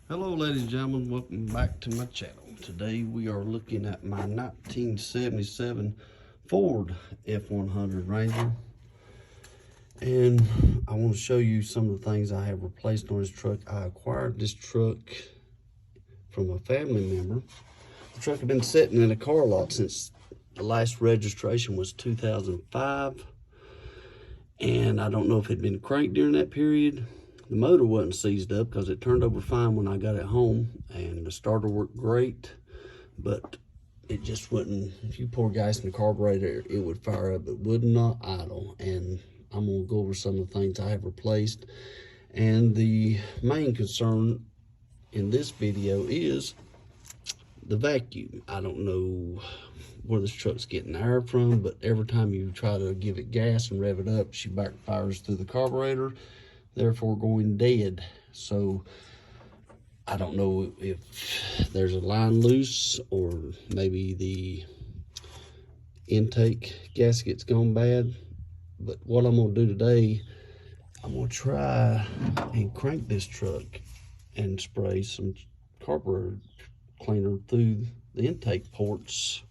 Hello ladies and gentlemen, welcome back to my channel. Today we are looking at my 1977 Ford F100 Ranger, and I want to show you some of the things I have replaced on this truck. I acquired this truck from a family member. The truck had been sitting in a car lot since the last registration was 2005, and I don't know if it had been cranked during that period. The motor wasn't seized up because it turned over fine when I got it home, and the starter worked great, but it just wouldn't. If you pour gas in the carburetor, it would fire up. It would not idle, and I'm going to go over some of the things I have replaced. And the main concern in this video is the vacuum. I don't know where this truck's getting air from, but every time you try to give it gas and rev it up, she backfires through the carburetor, therefore going dead. So I don't know if there's a line loose or maybe the intake gasket's gone bad. But what I'm gonna do today, I'm gonna try and crank this truck and spray some carburetor cleaner through the intake ports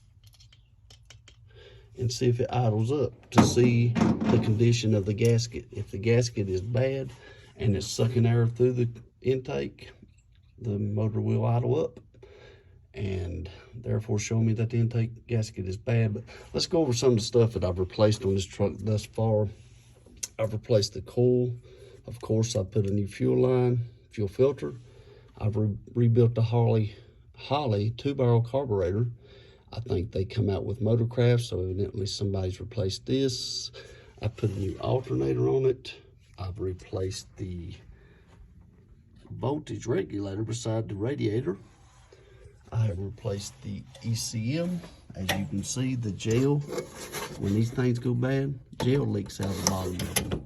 and see if it idles up, to see the condition of the gasket. If the gasket is bad and it's sucking air through the intake, the motor will idle up and therefore show me that the intake gasket is bad. But let's go over some of the stuff that I've replaced on this truck thus far. I've replaced the coil. Of course, I put a new fuel line, fuel filter. I've rebuilt the Holley 2-barrel carburetor. I think they come out with Motorcraft, so evidently somebody's replaced this. I put a new alternator on it. I've replaced the voltage regulator beside the radiator. I have replaced the ECM. As you can see, the gel, when these things go bad, gel leaks out the bottom of them.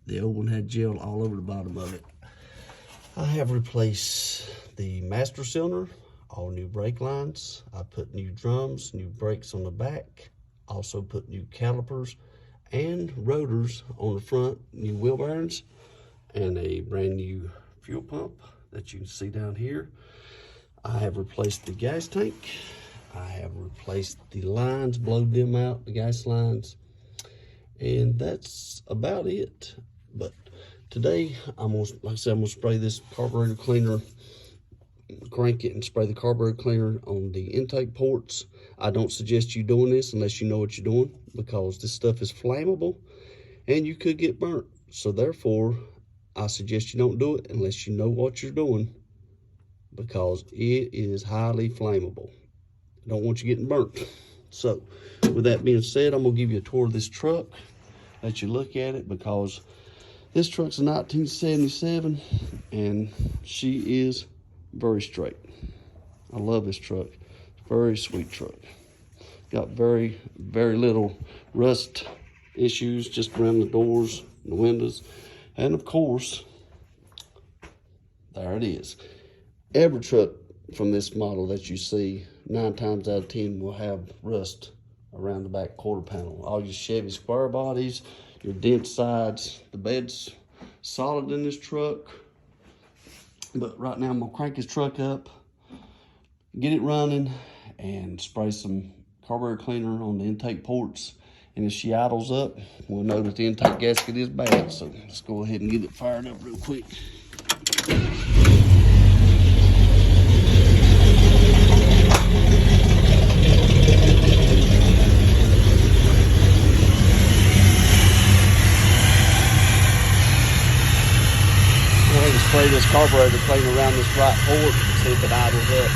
The old one had gel all over the bottom of it. I have replaced the master cylinder, all new brake lines. I put new drums, new brakes on the back, also put new calipers and rotors on the front, new wheel bearings, and a brand new fuel pump that you can see down here. I have replaced the gas tank. I have replaced the lines, blowed them out, the gas lines, and that's about it. But today, like I said, I'm gonna spray this carburetor cleaner, crank it and spray the carburetor cleaner on the intake ports. I don't suggest you doing this unless you know what you're doing, because this stuff is flammable and you could get burnt. So therefore, I suggest you don't do it unless you know what you're doing, because it is highly flammable. I don't want you getting burnt. So with that being said, I'm gonna give you a tour of this truck, let you look at it, because this truck's a 1977 and she is very straight. I love this truck. Very sweet truck. Got very little rust issues, just around the doors, the windows, and of course, there it is. Every truck from this model that you see, 9 times out of 10 will have rust around the back quarter panel. All your Chevy square bodies, your dent sides, the bed's solid in this truck. But right now I'm gonna crank this truck up, get it running, and spray some carburetor cleaner on the intake ports. And if she idles up, we'll know that the intake gasket is bad. So let's go ahead and get it fired up real quick. Spray this carburetor cleaner around this right port and see if it idles up.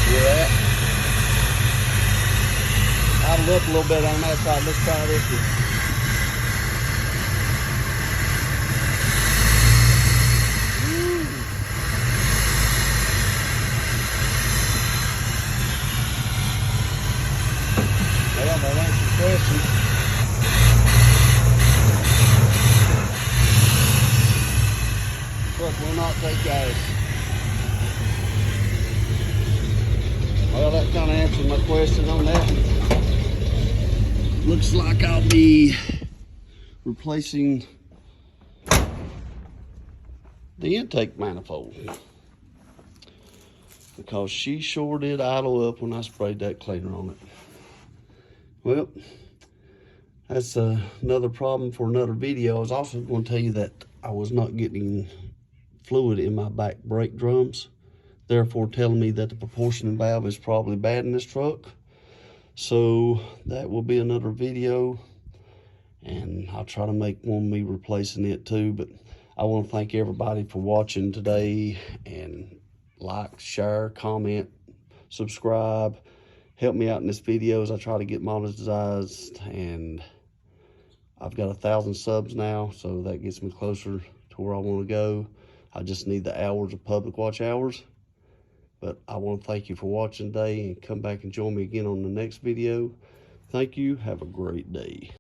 Hear that? Idle up a little bit on that side. Let's try this one. Well, that answers the question. Truck will not take gas. Well, that kind of answered my question on that. Looks like I'll be replacing the intake manifold, because she sure did idle up when I sprayed that cleaner on it. Well, that's another problem for another video. I was also going to tell you that I was not getting fluid in my back brake drums, therefore telling me that the proportioning valve is probably bad in this truck. So that will be another video, and I'll try to make one me replacing it too. But I want to thank everybody for watching today, and like, share, comment, subscribe. Help me out in this video as I try to get monetized, and I've got 1,000 subs now, so that gets me closer to where I want to go. I just need the hours of public watch hours. But I want to thank you for watching today, and come back and join me again on the next video. Thank you. Have a great day.